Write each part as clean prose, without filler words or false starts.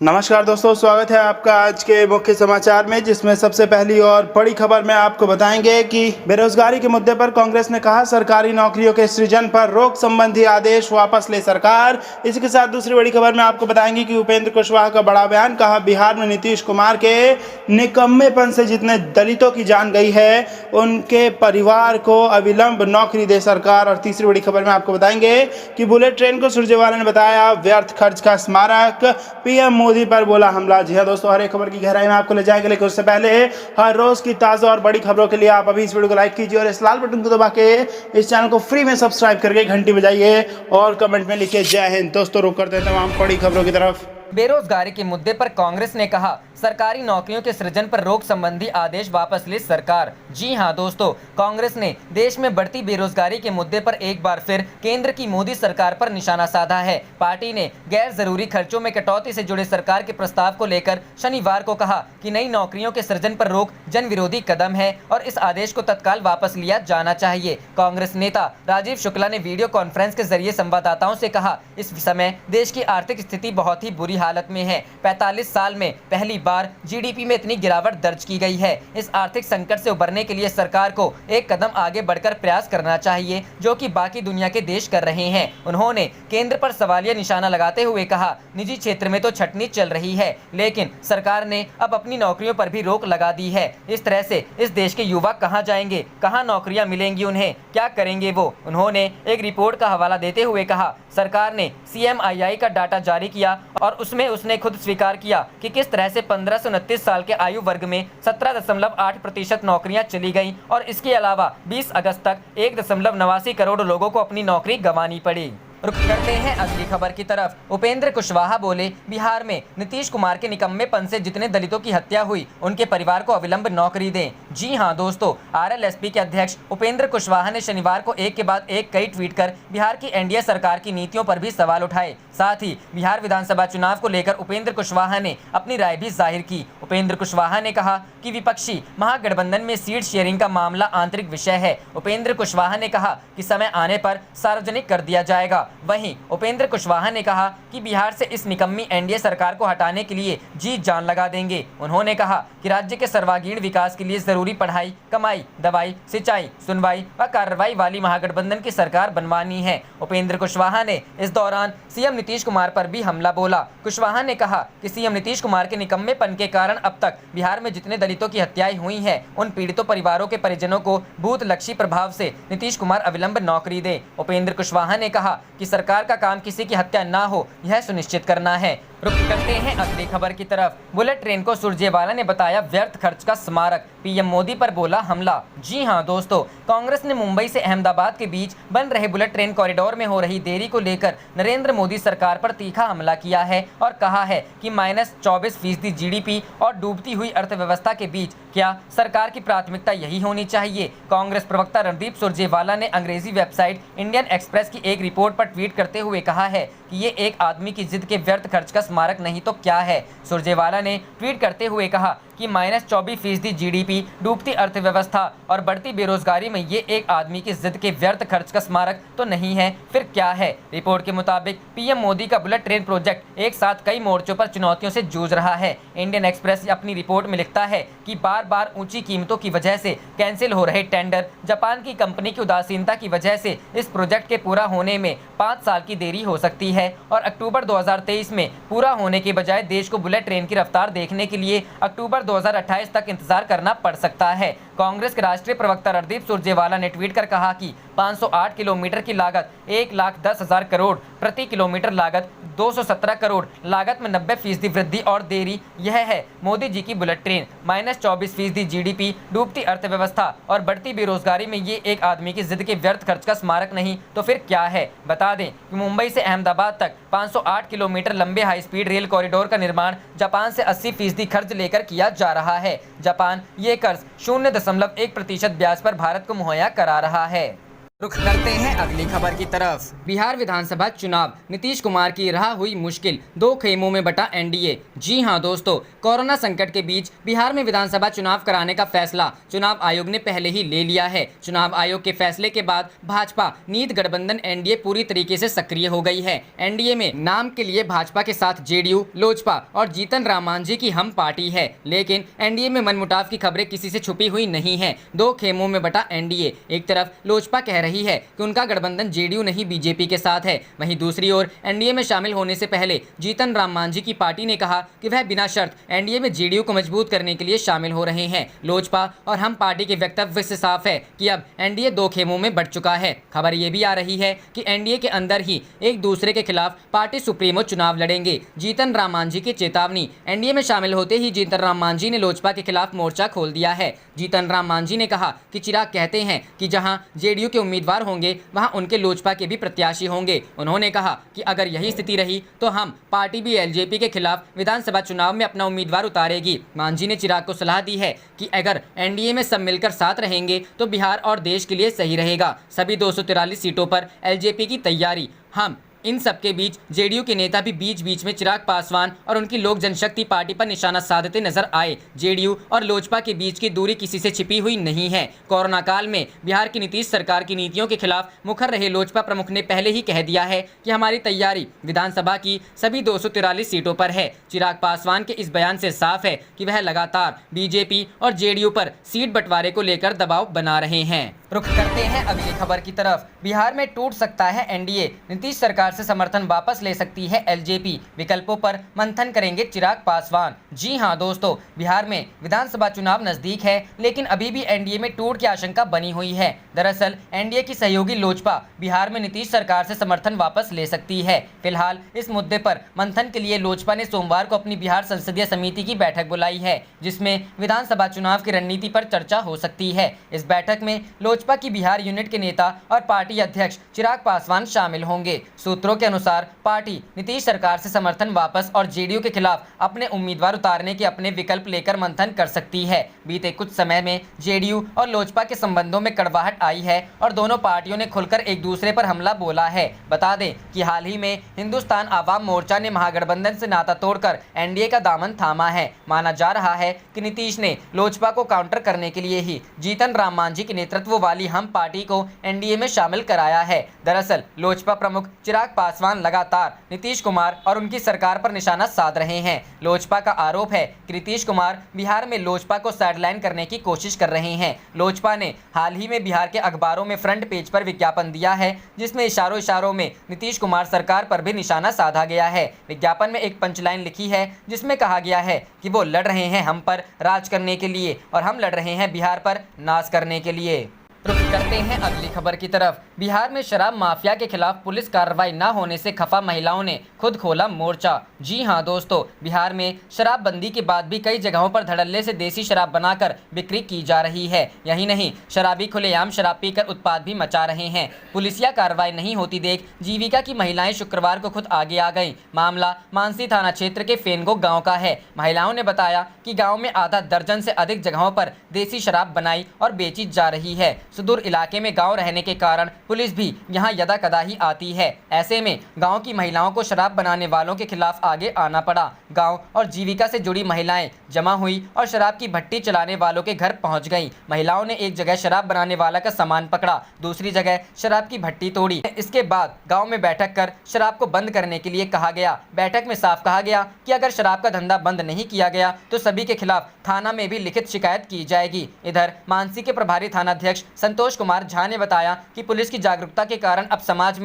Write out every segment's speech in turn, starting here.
नमस्कार दोस्तों, स्वागत है आपका आज के मुख्य समाचार में, जिसमें सबसे पहली और बड़ी खबर में आपको बताएंगे कि बेरोजगारी के मुद्दे पर कांग्रेस ने कहा सरकारी नौकरियों के सृजन पर रोक संबंधी आदेश वापस ले सरकार। इसी के साथ दूसरी बड़ी खबर में आपको बताएंगे कि उपेंद्र कुशवाहा का बड़ा बयान, कहा बिहार में नीतीश कुमार के निकम्मेपन से जितने दलितों की जान गई है उनके परिवार को अविलंब नौकरी दे सरकार। और तीसरी बड़ी खबर में आपको बताएंगे कि बुलेट ट्रेन को सुरजेवाला ने बताया व्यर्थ खर्च का स्मारक, पीएम मोदी पर बोला हमला। जी हां दोस्तों, हर एक खबर की गहराई में आपको ले जाएंगे, लेकिन उससे पहले हर रोज की ताजा और बड़ी खबरों के लिए आप अभी इस वीडियो को लाइक कीजिए और इस लाल बटन को दबा के इस चैनल को फ्री में सब्सक्राइब करके घंटी बजाइए और कमेंट में लिखिए जय हिंद। दोस्तों रुक करते हैं तमाम बड़ी खबरों की तरफ। बेरोजगारी के मुद्दे पर कांग्रेस ने कहा सरकारी नौकरियों के सृजन पर रोक संबंधी आदेश वापस ले सरकार। जी हां दोस्तों, कांग्रेस ने देश में बढ़ती बेरोजगारी के मुद्दे पर एक बार फिर केंद्र की मोदी सरकार पर निशाना साधा है। पार्टी ने गैर जरूरी खर्चों में कटौती से जुड़े सरकार के प्रस्ताव को लेकर शनिवार को कहा कि नई नौकरियों के सृजन पर रोक जन विरोधी कदम है और इस आदेश को तत्काल वापस लिया जाना चाहिए। कांग्रेस नेता राजीव शुक्ला ने वीडियो कॉन्फ्रेंस के जरिए संवाददाताओं से कहा, इस समय देश की आर्थिक स्थिति बहुत ही बुरी हालत में है। 45 साल में पहली बार जीडीपी में इतनी गिरावट दर्ज की गई है। इस आर्थिक संकट से उबरने के लिए सरकार को एक कदम आगे बढ़कर प्रयास करना चाहिए, जो कि बाकी दुनिया के देश कर रहे हैं। उन्होंने केंद्र पर सवालिया निशाना लगाते हुए कहा, निजी क्षेत्र में तो छटनी चल रही है, लेकिन सरकार ने अब अपनी नौकरियों पर भी रोक लगा दी है। इस तरह से इस देश के युवा कहां जाएंगे, कहां नौकरियां मिलेंगी, उन्हें क्या करेंगे वो। उन्होंने एक रिपोर्ट का हवाला देते हुए कहा, सरकार ने CMII का डाटा जारी किया और उसमें उसने खुद स्वीकार किया कि किस तरह से 15 से 29 साल के आयु वर्ग में 17.8% नौकरियां चली गईं और इसके अलावा 20 अगस्त तक 1.89 करोड़ लोगों को अपनी नौकरी गंवानी पड़ी। रुक करते हैं अगली खबर की तरफ। उपेंद्र कुशवाहा बोले, बिहार में नीतीश कुमार के निकम्मेपन से जितने दलितों की हत्या हुई उनके परिवार को अविलंब नौकरी दें। जी हां दोस्तों, RLSP के अध्यक्ष उपेंद्र कुशवाहा ने शनिवार को एक के बाद एक कई ट्वीट कर बिहार की NDA सरकार की नीतियों पर भी सवाल उठाए। साथ ही बिहार विधानसभा चुनाव को लेकर उपेंद्र कुशवाहा ने अपनी राय भी जाहिर की। उपेंद्र कुशवाहा ने कहा कि विपक्षी महागठबंधन में सीट शेयरिंग का मामला आंतरिक विषय है। उपेंद्र कुशवाहा ने कहा कि समय आने पर सार्वजनिक कर दिया जाएगा। वहीं उपेंद्र कुशवाहा ने कहा कि बिहार से इस निकम्मी NDA सरकार को हटाने के लिए जी जान लगा देंगे। उन्होंने कहा कि राज्य के सर्वांगीण विकास के लिए जरूरी पढ़ाई, कमाई, दवाई, सिंचाई, सुनवाई व कार्रवाई वाली महागठबंधन की सरकार बनवानी है। उपेंद्र कुशवाहा ने इस दौरान CM नीतीश कुमार पर भी हमला बोला। कुशवाहा ने कहा कि CM नीतीश कुमार के निकम्मेपन के कारण अब तक बिहार में जितने दलितों की हत्याएं हुई हैं, उन पीड़ितों परिवारों के परिजनों को बूथ-लक्षी प्रभाव से नीतीश कुमार अविलंब नौकरी दे। उपेंद्र कुशवाहा ने कहा कि सरकार का काम किसी की हत्या ना हो, यह सुनिश्चित करना है। रुक करते हैं अगली खबर की तरफ। बुलेट ट्रेन को सुरजेवाला ने बताया व्यर्थ खर्च का स्मारक, पीएम मोदी पर बोला हमला। जी हां दोस्तों, कांग्रेस ने मुंबई से अहमदाबाद के बीच बन रहे बुलेट ट्रेन कॉरिडोर में हो रही देरी को लेकर नरेंद्र मोदी सरकार पर तीखा हमला किया है और कहा है कि -24% GDP और डूबती हुई अर्थव्यवस्था के बीच क्या सरकार की प्राथमिकता यही होनी चाहिए। कांग्रेस प्रवक्ता रणदीप सुरजेवाला ने अंग्रेजी वेबसाइट इंडियन एक्सप्रेस की एक रिपोर्ट पर ट्वीट करते हुए कहा है कि ये एक आदमी की जिद के व्यर्थ खर्च का स्मारक नहीं तो क्या है। सुरजेवाला ने ट्वीट करते हुए कहा कि -24% GDP, डूबती अर्थव्यवस्था और बढ़ती बेरोजगारी में ये एक आदमी की जिद के व्यर्थ खर्च का स्मारक तो नहीं है, फिर क्या है। रिपोर्ट के मुताबिक पीएम मोदी का बुलेट ट्रेन प्रोजेक्ट एक साथ कई मोर्चों पर चुनौतियों से जूझ रहा है। इंडियन एक्सप्रेस अपनी रिपोर्ट में लिखता है कि बार बार ऊंची कीमतों की वजह से कैंसिल हो रहे टेंडर, जापान की कंपनी की उदासीनता की वजह से इस प्रोजेक्ट के पूरा होने में 5 साल की देरी हो सकती है और अक्टूबर 2023 में पूरा होने के बजाय देश को बुलेट ट्रेन की रफ्तार देखने के लिए अक्टूबर 2028 तक इंतजार करना पड़ सकता है। कांग्रेस के राष्ट्रीय प्रवक्ता रणदीप सुरजेवाला ने ट्वीट कर कहा कि 508 किलोमीटर की लागत 1,10,000 करोड़, प्रति किलोमीटर लागत 217 करोड़, लागत में 90% वृद्धि और देरी, यह है मोदी जी की बुलेट ट्रेन। -24% GDP, डूबती अर्थव्यवस्था और बढ़ती बेरोजगारी में ये एक आदमी की जिद के व्यर्थ खर्च का स्मारक नहीं तो फिर क्या है। बता दें कि मुंबई से अहमदाबाद तक 508 किलोमीटर लंबे हाई स्पीड रेल कॉरिडोर का निर्माण जापान से 80% कर्ज लेकर किया जा रहा है। जापान ये कर्ज 0.1% ब्याज पर भारत को मुहैया करा रहा है। रुख करते हैं अगली खबर की तरफ। बिहार विधानसभा चुनाव, नीतीश कुमार की रहा हुई मुश्किल, दो खेमों में बटा एनडीए। जी हां दोस्तों, कोरोना संकट के बीच बिहार में विधानसभा चुनाव कराने का फैसला चुनाव आयोग ने पहले ही ले लिया है। चुनाव आयोग के फैसले के बाद भाजपा नीत गठबंधन एनडीए पूरी तरीके से सक्रिय हो गई है। एनडीए में नाम के लिए भाजपा के साथ जेडीयू, लोजपा और जीतन राम मांझी की हम पार्टी है, लेकिन एनडीए में मनमुटाव की खबरें किसी से छुपी हुई नहीं है। दो खेमों में बटा एनडीए। एक तरफ लोजपा कह रही है कि उनका गठबंधन जेडीयू नहीं बीजेपी के साथ है, वहीं दूसरी ओर एनडीए में शामिल होने से पहले जीतन राम मांझी की पार्टी ने कहा कि वह बिना शर्त एनडीए में जेडीयू को मजबूत करने के लिए शामिल हो रहे हैं। लोजपा और हम पार्टी के वक्तव्य से साफ है कि अब एनडीए दो खेमों में बंट चुका है। खबर ये भी आ रही है कि एनडीए के अंदर ही एक दूसरे के खिलाफ पार्टी सुप्रीमो चुनाव लड़ेंगे। जीतन राम मांझी की चेतावनी। एनडीए में शामिल होते ही जीतन राम मांझी ने लोजपा के खिलाफ मोर्चा खोल दिया है। जीतन राम मांझी ने कहा कि चिराग कहते हैं कि जहां जेडीयू के उम्मीदवार होंगे वहां उनके लोजपा के भी प्रत्याशी होंगे। उन्होंने कहा कि अगर यही स्थिति रही तो हम पार्टी भी एलजेपी के खिलाफ विधानसभा चुनाव में अपना उम्मीदवार उतारेगी। मांझी ने चिराग को सलाह दी है कि अगर एनडीए में सब मिलकर साथ रहेंगे तो बिहार और देश के लिए सही रहेगा। सभी 243 सीटों पर एलजेपी की तैयारी। हम इन सबके बीच जेडीयू के नेता भी बीच बीच में चिराग पासवान और उनकी लोक जनशक्ति पार्टी पर निशाना साधते नजर आए। जेडीयू और लोजपा के बीच की दूरी किसी से छिपी हुई नहीं है। कोरोना काल में बिहार की नीतीश सरकार की नीतियों के खिलाफ मुखर रहे लोजपा प्रमुख ने पहले ही कह दिया है कि हमारी तैयारी विधानसभा की सभी 243 सीटों पर है। चिराग पासवान के इस बयान से साफ है कि वह लगातार बीजेपी और जेडीयू पर सीट बंटवारे को लेकर दबाव बना रहे हैं। रुख करते हैं अगली खबर की तरफ। बिहार में टूट सकता है एनडीए, नीतीश सरकार से समर्थन वापस ले सकती है एलजेपी, विकल्पों पर मंथन करेंगे चिराग पासवान। जी हां दोस्तों, बिहार में विधानसभा चुनाव नजदीक है, लेकिन अभी भी एनडीए में टूट की आशंका बनी हुई है। दरअसल एनडीए की सहयोगी लोजपा बिहार में नीतीश सरकार से समर्थन वापस ले सकती है। फिलहाल इस मुद्दे पर मंथन के लिए लोजपा ने सोमवार को अपनी बिहार संसदीय समिति की बैठक बुलाई है, जिसमें विधानसभा चुनाव की रणनीति पर चर्चा हो सकती है। इस बैठक में लोजपा की बिहार यूनिट के नेता और पार्टी अध्यक्ष चिराग पासवान शामिल होंगे। सूत्रों के अनुसार पार्टी नीतीश सरकार से समर्थन वापस और जेडीयू के खिलाफ अपने उम्मीदवार उतारने के अपने विकल्प लेकर मंथन कर सकती है। बीते कुछ समय में जेडीयू और लोजपा के संबंधों में कड़वाहट आई है और दोनों पार्टियों ने खुलकर एक दूसरे पर हमला बोला है। बता दें कि हाल ही में हिंदुस्तान आवाम मोर्चा ने महागठबंधन से नाता तोड़कर एनडीए का दामन थामा है। माना जा रहा है कि नीतीश ने लोजपा को काउंटर करने के लिए ही जीतन राम मांझी के नेतृत्व वाली हम पार्टी को एनडीए में शामिल कराया है। दरअसल लोजपा प्रमुख चिराग पासवान लगातार नीतीश कुमार और उनकी सरकार पर निशाना साध रहे हैं। लोजपा का आरोप है कि नीतीश कुमार बिहार में लोजपा को साइडलाइन करने की कोशिश कर रहे हैं। लोजपा ने हाल ही में बिहार के अखबारों में फ्रंट पेज पर विज्ञापन दिया है, जिसमें इशारों में नीतीश कुमार सरकार पर भी निशाना साधा गया है। विज्ञापन में एक पंचलाइन लिखी है, जिसमें कहा गया है कि वो लड़ रहे हैं हम पर राज करने के लिए और हम लड़ रहे हैं बिहार पर नाश करने के लिए। रुख करते हैं अगली खबर की तरफ। बिहार में शराब माफिया के खिलाफ पुलिस कार्रवाई न होने से खफा महिलाओं ने खुद खोला मोर्चा। जी हां दोस्तों, बिहार में शराबबंदी के बाद भी कई जगहों पर धड़ल्ले से देसी शराब बनाकर बिक्री की जा रही है। यही नहीं, शराबी खुलेआम शराब पीकर उत्पात भी मचा रहे हैं। पुलिसिया कार्रवाई नहीं होती देख जीविका की महिलाएं शुक्रवार को खुद आगे आ गईं। मामला मानसी थाना क्षेत्र के फेनगो गाँव का है। महिलाओं ने बताया कि गाँव में आधा दर्जन से अधिक जगहों पर देसी शराब बनाई और बेची जा रही है। सुदूर इलाके में गांव रहने के कारण पुलिस भी यहां यदा कदा ही आती है। ऐसे में गांव की महिलाओं को शराब बनाने वालों के खिलाफ आगे आना पड़ा। गांव और जीविका से जुड़ी महिलाएं जमा हुई और शराब की भट्टी चलाने वालों के घर पहुंच गईं। महिलाओं ने एक जगह शराब बनाने वाला का सामान पकड़ा, दूसरी जगह शराब की भट्टी तोड़ी। इसके बाद गाँव में बैठक कर शराब को बंद करने के लिए कहा गया। बैठक में साफ कहा गया कि अगर शराब का धंधा बंद नहीं किया गया तो सभी के खिलाफ थाना में भी लिखित शिकायत की जाएगी। इधर मानसी के प्रभारी थानाध्यक्ष संतोष कुमार झा ने बताया कि पुलिस की जागरूकता के कारण अब समाज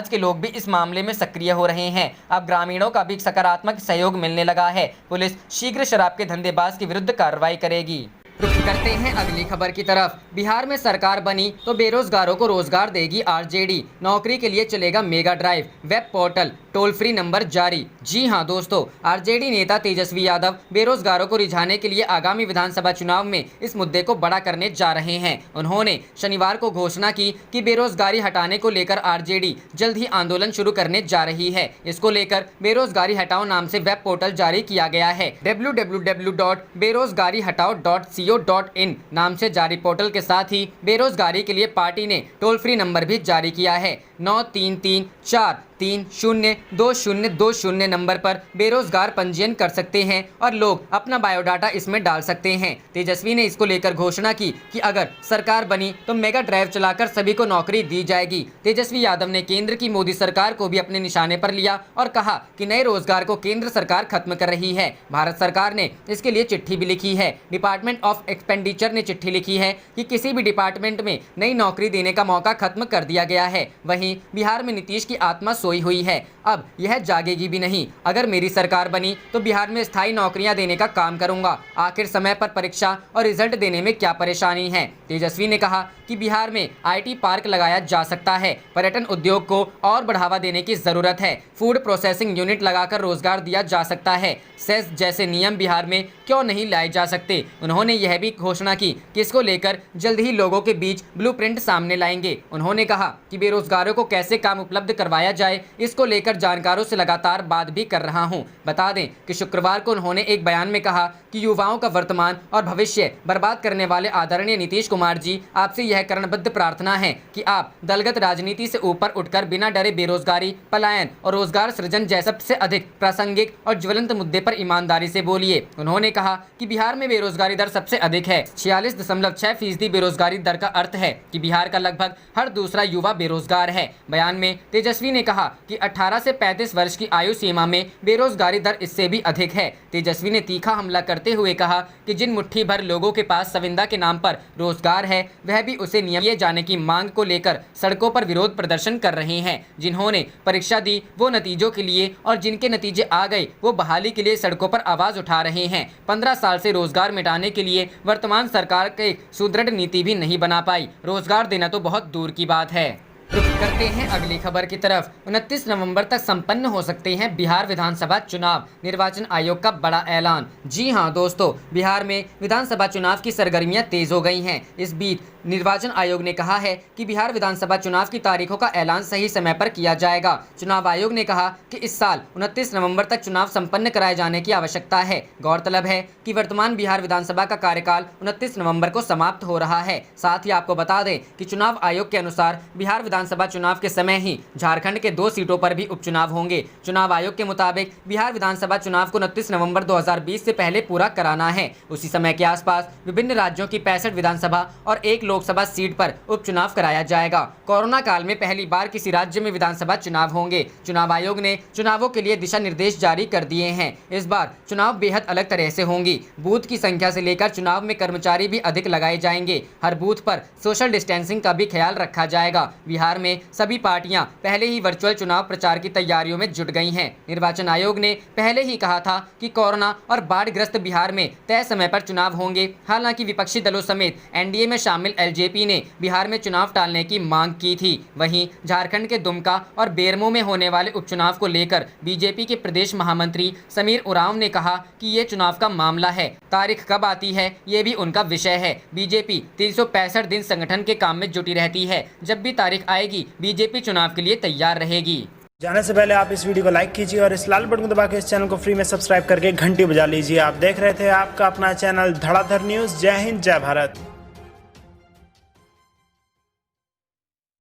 के लोग भी इस मामले में सक्रिय हो रहे हैं। अब ग्रामीणों का भी सकारात्मक सहयोग मिलने लगा है। पुलिस शीघ्र शराब के धंधेबाज के विरुद्ध कार्रवाई करेगी। रुख करते हैं अगली खबर की तरफ। बिहार में सरकार बनी तो बेरोजगारों को रोजगार देगी आरजेडी, नौकरी के लिए चलेगा mega drive, web portal, toll free number जारी। जी हां दोस्तों, आरजेडी नेता तेजस्वी यादव बेरोजगारों को रिझाने के लिए आगामी विधानसभा चुनाव में इस मुद्दे को बड़ा करने जा रहे हैं। उन्होंने शनिवार को घोषणा की कि बेरोजगारी हटाने को लेकर आरजेडी जल्द ही आंदोलन शुरू करने जा रही है। इसको लेकर बेरोजगारी हटाओ नाम से वेब पोर्टल जारी किया गया है। www.berozgarihataओ.co NaukriJo.in नाम से जारी पोर्टल के साथ ही बेरोजगारी के लिए पार्टी ने टोल फ्री नंबर भी जारी किया है। 9334302020 नंबर पर बेरोजगार पंजीयन कर सकते हैं और लोग अपना बायोडाटा इसमें डाल सकते हैं। तेजस्वी ने इसको लेकर घोषणा की कि अगर सरकार बनी तो मेगा ड्राइव चलाकर सभी को नौकरी दी जाएगी। तेजस्वी यादव ने केंद्र की मोदी सरकार को भी अपने निशाने पर लिया और कहा कि नए रोजगार को केंद्र सरकार खत्म कर रही है। भारत सरकार ने इसके लिए चिट्ठी भी लिखी है। डिपार्टमेंट ऑफ एक्सपेंडिचर ने चिट्ठी लिखी है कि किसी भी डिपार्टमेंट में नई नौकरी देने का मौका खत्म कर दिया गया है। वहीं बिहार में नीतीश की आत्मा सोई हुई है, अब यह जागेगी भी नहीं। अगर मेरी सरकार बनी तो बिहार में स्थायी नौकरियां देने का काम करूंगा। आखिर समय पर परीक्षा और रिजल्ट देने में क्या परेशानी है। तेजस्वी ने कहा कि बिहार में IT पार्क लगाया जा सकता है। पर्यटन उद्योग को और बढ़ावा देने की जरूरत है। फूड प्रोसेसिंग यूनिट लगाकर रोजगार दिया जा सकता है। सेस जैसे नियम बिहार में क्यों नहीं लाए जा सकते। उन्होंने यह भी घोषणा की कि इसको लेकर जल्द ही लोगों के बीच ब्लूप्रिंट सामने लाएंगे। उन्होंने कहा कि बेरोजगारों को कैसे काम उपलब्ध करवाया जाए, इसको लेकर जानकारों से लगातार बात भी कर रहा हूं। बता दें कि शुक्रवार को उन्होंने एक बयान में कहा कि युवाओं का वर्तमान और भविष्य बर्बाद करने वाले आदरणीय नीतीश कुमार जी, आपसे यह करणबद्ध प्रार्थना है कि आप दलगत राजनीति से ऊपर उठकर बिना डरे बेरोजगारी, पलायन और रोजगार सृजन जैसे सबसे अधिक प्रासंगिक और ज्वलंत मुद्दे पर ईमानदारी से बोलिए। उन्होंने कहा कि बिहार में बेरोजगारी दर सबसे अधिक है। 46.6% बेरोजगारी दर का अर्थ है कि बिहार का लगभग हर दूसरा युवा बेरोजगार है। बयान में तेजस्वी ने कहा कि 18 से 35 वर्ष की आयु सीमा में बेरोजगारी दर इससे भी अधिक है। तेजस्वी ने तीखा हमला करते हुए कहा कि जिन मुट्ठी भर लोगों के पास संविदा के नाम पर रोजगार है, वह भी उसे नियमित जाने की मांग को लेकर सड़कों पर विरोध प्रदर्शन कर रहे हैं। जिन्होंने परीक्षा दी वो नतीजों के लिए और जिनके नतीजे आ गए वो बहाली के लिए सड़कों पर आवाज उठा रहे हैं। 15 साल से रोजगार मिटाने के लिए वर्तमान सरकार के सुदृढ़ नीति भी नहीं बना पाई। रोजगार देना तो बहुत दूर की बात है। रुक करते हैं अगली खबर की तरफ। 29 नवंबर तक संपन्न हो सकते हैं बिहार विधानसभा चुनाव, निर्वाचन आयोग का बड़ा ऐलान। जी हां दोस्तों, बिहार में विधानसभा चुनाव की सरगर्मियां तेज हो गई हैं। इस बीच निर्वाचन आयोग ने कहा है कि बिहार विधानसभा चुनाव की तारीखों का ऐलान सही समय पर किया जाएगा। चुनाव आयोग ने कहा कि इस साल 29 नवंबर तक चुनाव संपन्न कराए जाने की आवश्यकता है। गौरतलब है कि वर्तमान बिहार विधानसभा का कार्यकाल 29 नवंबर को समाप्त हो रहा है। साथ ही आपको बता दें कि चुनाव आयोग के अनुसार बिहार विधानसभा चुनाव के समय ही झारखंड के 2 सीटों पर भी उपचुनाव होंगे। चुनाव आयोग के मुताबिक बिहार विधानसभा चुनाव को 29 नवंबर 2020 से पहले पूरा कराना है। उसी समय के आसपास विभिन्न राज्यों की 65 विधानसभा और 1 लोकसभा सीट पर उपचुनाव कराया जाएगा। कोरोना काल में पहली बार किसी राज्य में विधानसभा चुनाव होंगे। चुनाव आयोग ने चुनावों के लिए दिशा निर्देश जारी कर दिए हैं। इस बार चुनाव बेहद अलग तरह से होंगी। बूथ की संख्या से लेकर चुनाव में कर्मचारी भी अधिक लगाए जाएंगे। हर बूथ पर सोशल डिस्टेंसिंग का भी ख्याल रखा जाएगा। बिहार में सभी पार्टियां पहले ही वर्चुअल चुनाव प्रचार की तैयारियों में जुट गई हैं। निर्वाचन आयोग ने पहले ही कहा था कि कोरोना और बाढ़ग्रस्त बिहार में तय समय पर चुनाव होंगे। हालांकि विपक्षी दलों समेत NDA में शामिल LJP ने बिहार में चुनाव टालने की मांग की थी। वहीं झारखंड के दुमका और बेरमो में होने वाले उपचुनाव को लेकर BJP के प्रदेश महामंत्री समीर उरांव ने कहा कि ये चुनाव का मामला है, तारीख कब आती है ये भी उनका विषय है। BJP 365 दिन संगठन के काम में जुटी रहती है। जब भी तारीख आएगी BJP चुनाव के लिए तैयार रहेगी। जाने से पहले आप इस वीडियो को लाइक कीजिए और इस लाल बटन को दबा के इस चैनल को फ्री में सब्सक्राइब करके घंटी बजा लीजिए। आप देख रहे थे आपका अपना चैनल धड़ाधड़ न्यूज़। जय हिंद, जय भारत।